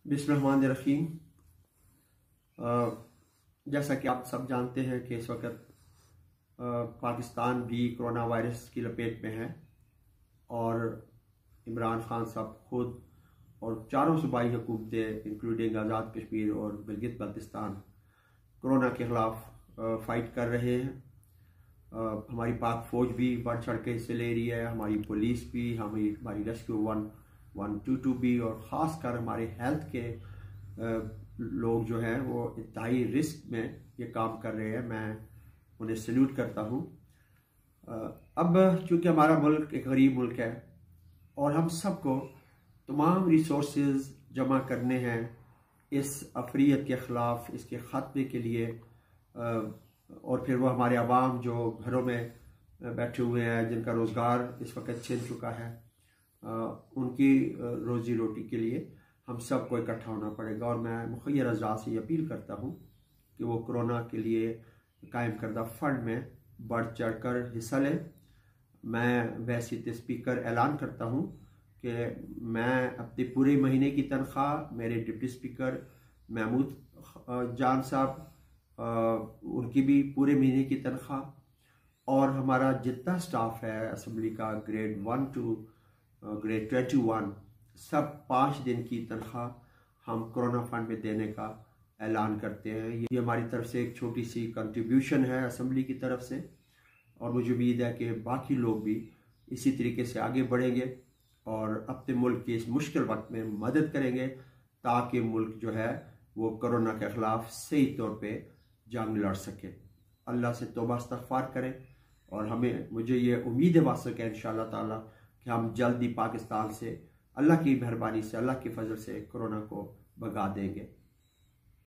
बिस्मिल्लाहिर्रहमानिर्रहीम। जैसा कि आप सब जानते हैं कि इस वक्त पाकिस्तान भी कोरोना वायरस की लपेट में है और इमरान खान साहब खुद और चारों सूबाई हुकूमतें इंक्लूडिंग आज़ाद कश्मीर और गिलगित बल्तिस्तान कोरोना के ख़िलाफ़ फ़ाइट कर रहे हैं। हमारी पाक फ़ौज भी बढ़ चढ़ के हिस्से ले रही है, हमारी पुलिस भी, हमारी रेस्क्यू 112 भी, और ख़ास कर हमारे हेल्थ के लोग जो हैं वो इंतहाई रिस्क में ये काम कर रहे हैं। मैं उन्हें सल्यूट करता हूँ। अब चूँकि हमारा मुल्क एक गरीब मुल्क है और हम सबको तमाम रिसोर्सेज जमा करने हैं इस अफरीयत के ख़िलाफ़, इसके ख़ात्मे के लिए, और फिर वो हमारे अवाम जो घरों में बैठे हुए हैं, जिनका रोज़गार इस वक्त छिन चुका है, उनकी रोज़ी रोटी के लिए हम सब को इकट्ठा होना पड़ेगा। और मैं मुखय्यर अज़रा से अपील करता हूँ कि वो कोरोना के लिए कायम करदा फ़ंड में बढ़ चढ़ कर हिस्सा लें। मैं वैसे स्पीकर ऐलान करता हूँ कि मैं अपने पूरे महीने की तनख्वाह मेरे डिप्टी स्पीकर महमूद जान साहब, उनकी भी पूरे महीने की तनख्वाह, और हमारा जितना स्टाफ है असम्बली का ग्रेड 1 to ग्रेड 21, सब 5 दिन की तनख्वाह हम कोरोना फंड में देने का ऐलान करते हैं। ये हमारी तरफ से एक छोटी सी कंट्रीब्यूशन है असम्बली की तरफ से, और मुझे उम्मीद है कि बाकी लोग भी इसी तरीके से आगे बढ़ेंगे और अपने मुल्क के इस मुश्किल वक्त में मदद करेंगे ताकि मुल्क जो है वो कोरोना के ख़िलाफ़ सही तौर पे जंग लड़ सके। अल्लाह से तौबा इस्तग़फ़ार करें और मुझे ये उम्मीद है वासक है इंशाअल्लाह ताला कि हम जल्दी पाकिस्तान से अल्लाह की मेहरबानी से, अल्लाह के फजल से कोरोना को भगा देंगे।